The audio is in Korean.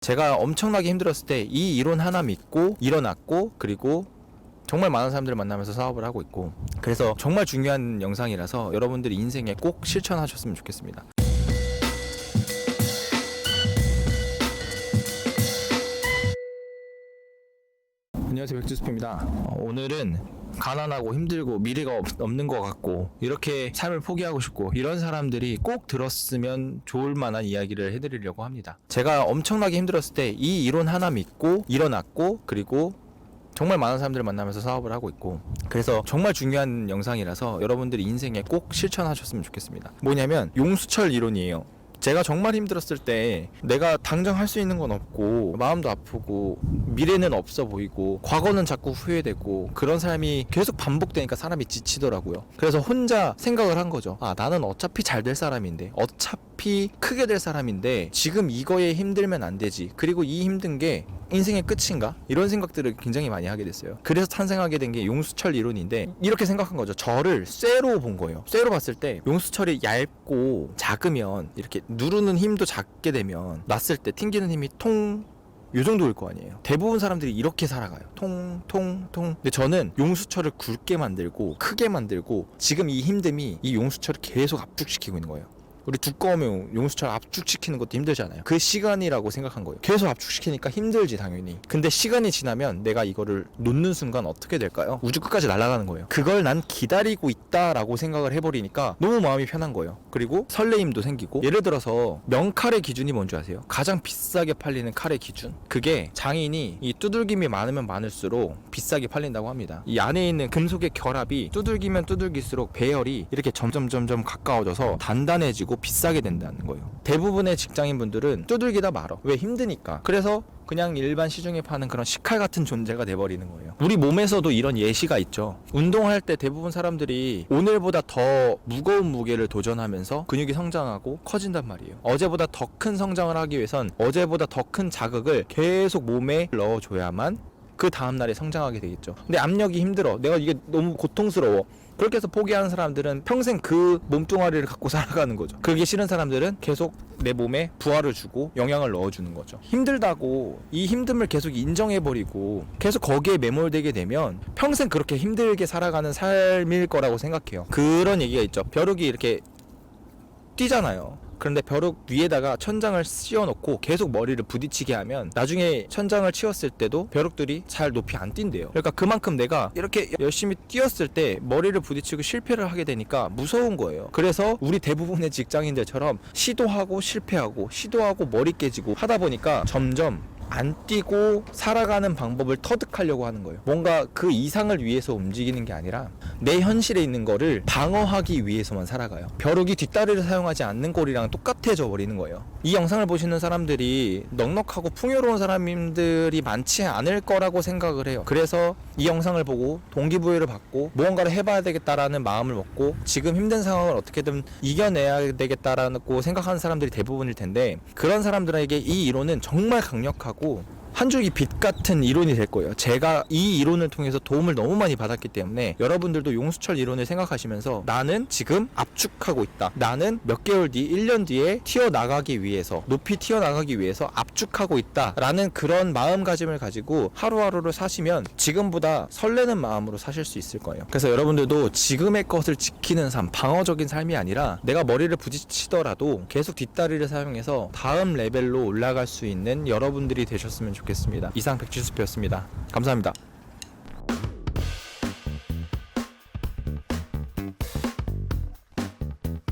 제가 엄청나게 힘들었을 때 이 이론 하나 믿고 일어났고, 그리고 정말 많은 사람들을 만나면서 사업을 하고 있고, 그래서 정말 중요한 영상이라서 여러분들이 인생에 꼭 실천하셨으면 좋겠습니다. 안녕하세요, 백주스프입니다. 오늘은 가난하고 힘들고 미래가 없는 것 같고 이렇게 삶을 포기하고 싶고 이런 사람들이 꼭 들었으면 좋을 만한 이야기를 해드리려고 합니다. 제가 엄청나게 힘들었을 때 이 이론 하나 믿고 일어났고, 그리고 정말 많은 사람들을 만나면서 사업을 하고 있고, 그래서 정말 중요한 영상이라서 여러분들이 인생에 꼭 실천하셨으면 좋겠습니다. 뭐냐면 용수철 이론이에요. 제가 정말 힘들었을 때 내가 당장 할 수 있는 건 없고, 마음도 아프고, 미래는 없어 보이고, 과거는 자꾸 후회되고, 그런 삶이 계속 반복되니까 사람이 지치더라고요. 그래서 혼자 생각을 한 거죠. 아, 나는 어차피 잘 될 사람인데, 어차피 크게 될 사람인데 지금 이거에 힘들면 안 되지, 그리고 이 힘든 게 인생의 끝인가? 이런 생각들을 굉장히 많이 하게 됐어요. 그래서 탄생하게 된 게 용수철 이론인데, 이렇게 생각한 거죠. 저를 쇠로 본 거예요. 쇠로 봤을 때 용수철이 얇고 작으면, 이렇게 누르는 힘도 작게 되면 놨을 때 튕기는 힘이 통, 요 정도일 거 아니에요. 대부분 사람들이 이렇게 살아가요. 통. 근데 저는 용수철을 굵게 만들고 크게 만들고, 지금 이 힘듦이 이 용수철을 계속 압축시키고 있는 거예요. 우리 두꺼우면 용수철 압축시키는 것도 힘들잖아요. 그 시간이라고 생각한 거예요. 계속 압축시키니까 힘들지, 당연히. 근데 시간이 지나면 내가 이거를 놓는 순간 어떻게 될까요? 우주 끝까지 날아가는 거예요. 그걸 난 기다리고 있다라고 생각을 해버리니까 너무 마음이 편한 거예요. 그리고 설레임도 생기고, 예를 들어서 명칼의 기준이 뭔지 아세요? 가장 비싸게 팔리는 칼의 기준, 그게 장인이 이 두들김이 많으면 많을수록 비싸게 팔린다고 합니다. 이 안에 있는 금속의 결합이 두들기면 두들길수록 배열이 이렇게 점점 가까워져서 단단해지고 비싸게 된다는 거예요. 대부분의 직장인분들은 두들기다 말어. 왜? 힘드니까. 그래서 그냥 일반 시중에 파는 그런 식칼 같은 존재가 돼버리는 거예요. 우리 몸에서도 이런 예시가 있죠. 운동할 때 대부분 사람들이 오늘보다 더 무거운 무게를 도전하면서 근육이 성장하고 커진단 말이에요. 어제보다 더 큰 성장을 하기 위해선 어제보다 더 큰 자극을 계속 몸에 넣어줘야만 그 다음날에 성장하게 되겠죠. 근데 압력이 힘들어, 내가 이게 너무 고통스러워, 그렇게 해서 포기하는 사람들은 평생 그 몸뚱아리를 갖고 살아가는 거죠. 그게 싫은 사람들은 계속 내 몸에 부하를 주고 영향을 넣어주는 거죠. 힘들다고 이 힘듦을 계속 인정해버리고 계속 거기에 매몰되게 되면 평생 그렇게 힘들게 살아가는 삶일 거라고 생각해요. 그런 얘기가 있죠. 벼룩이 이렇게 뛰잖아요. 그런데 벼룩 위에다가 천장을 씌워놓고 계속 머리를 부딪히게 하면 나중에 천장을 치웠을 때도 벼룩들이 잘 높이 안 뛴대요. 그러니까 그만큼 내가 이렇게 열심히 뛰었을 때 머리를 부딪히고 실패를 하게 되니까 무서운 거예요. 그래서 우리 대부분의 직장인들처럼 시도하고 실패하고 시도하고 머리 깨지고 하다 보니까 점점 안 뛰고 살아가는 방법을 터득하려고 하는 거예요. 뭔가 그 이상을 위해서 움직이는 게 아니라 내 현실에 있는 거를 방어하기 위해서만 살아가요. 벼룩이 뒷다리를 사용하지 않는 꼴이랑 똑같아져 버리는 거예요. 이 영상을 보시는 사람들이 넉넉하고 풍요로운 사람들이 많지 않을 거라고 생각을 해요. 그래서 이 영상을 보고 동기부여를 받고 무언가를 해봐야 되겠다라는 마음을 먹고 지금 힘든 상황을 어떻게든 이겨내야 되겠다라고 생각하는 사람들이 대부분일 텐데, 그런 사람들에게 이 이론은 정말 강력하고 한 줄기 빛 같은 이론이 될 거예요. 제가 이 이론을 통해서 도움을 너무 많이 받았기 때문에 여러분들도 용수철 이론을 생각하시면서 나는 지금 압축하고 있다, 나는 몇 개월 뒤, 1년 뒤에 튀어나가기 위해서, 높이 튀어나가기 위해서 압축하고 있다 라는 그런 마음가짐을 가지고 하루하루를 사시면 지금보다 설레는 마음으로 사실 수 있을 거예요. 그래서 여러분들도 지금의 것을 지키는 삶, 방어적인 삶이 아니라 내가 머리를 부딪히더라도 계속 뒷다리를 사용해서 다음 레벨로 올라갈 수 있는 여러분들이 되셨으면 좋겠습니다. 이상 백주스프였습니다. 감사합니다.